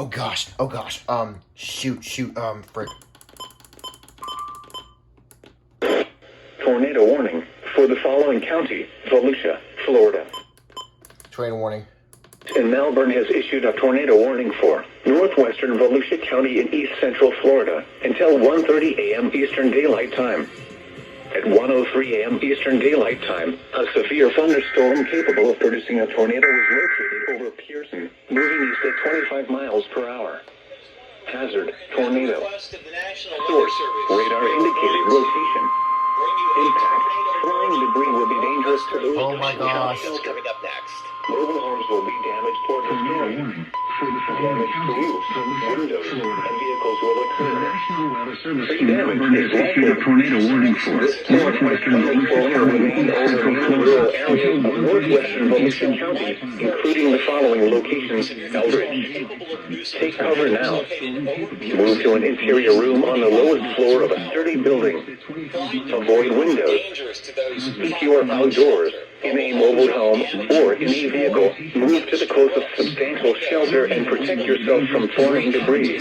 Oh gosh. Shoot. Frick. Tornado warning for the following county: Volusia, Florida. Tornado warning. And Melbourne has issued a tornado warning for northwestern Volusia County in east central Florida until 1:30 a.m. Eastern Daylight Time. At 1:03 a.m. Eastern Daylight Time, a severe thunderstorm capable of producing a tornado was located over Pearson, moving east at 25 miles per hour. Hazard: tornado. Source: radar indicated rotation. Impact: flying debris will be dangerous to those. Oh my gosh. Coming up next. Mobile homes will be damaged or destroyed. Damage to roofs, windows, and vehicles will occur. National Weather Service Tree in damage Melbourne is has issued a likely. tornado warning for This storm might northwestern Volusia will County remain and over central mainly rural Florida areas until of 1:30 northwestern a.m. Volusia Eastern County, Daylight Time. including the following locations: Eldridge. Take cover now. Move to an interior room on the lowest floor of a sturdy building. Avoid windows. If you are outdoors, in a mobile home, or in a vehicle, move to the closest substantial shelter and protect yourself from flying debris.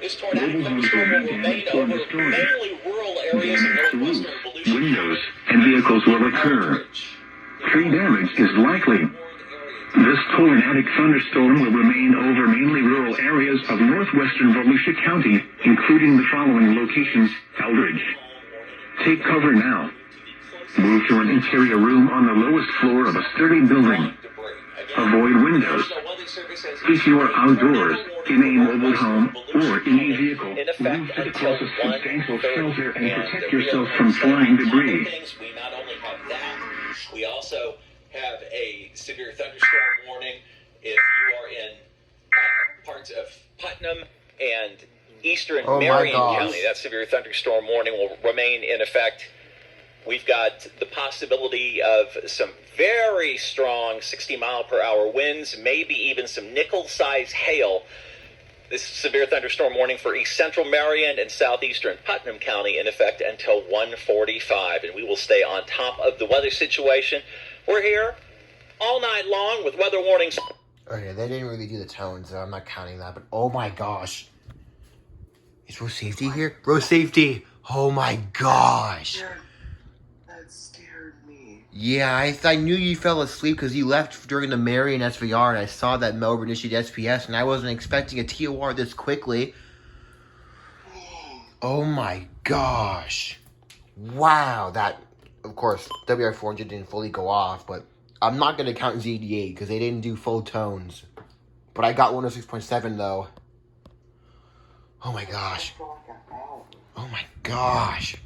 This tornado storm will remain over mainly rural areas of northwestern Volusia. Windows and vehicles will occur. Tree damage is likely. This tornadic thunderstorm will remain over mainly rural areas of northwestern Volusia County, including the following locations: Eldridge. Take cover now. Move to an interior room on the lowest floor of a sturdy building. Avoid windows. If you are outdoors, in a mobile home, or in a vehicle, move to the closest substantial shelter and protect yourself from flying debris. We not only have that, we also have a severe thunderstorm warning if you are in parts of Putnam and eastern Oh my Marion gosh. County. That severe thunderstorm warning will remain in effect. We've got the possibility of some very strong 60-mile-per-hour winds, maybe even some nickel-sized hail. This severe thunderstorm warning for east central Marion and southeastern Putnam County in effect until 1:45, and we will stay on top of the weather situation. We're here all night long with weather warnings. Okay, they didn't really do the tones, so I'm not counting that, but oh my gosh. Is road safety here? Road safety! Oh my gosh! That scared me. Yeah, I knew you fell asleep because you left during the Marion SVR, and I saw that Melbourne issued SPS, and I wasn't expecting a TOR this quickly. Oh my gosh. Wow, that, of course, WR400 didn't fully go off, but I'm not going to count ZD8 because they didn't do full tones. But I got 106.7 though. Oh my gosh. Oh my gosh.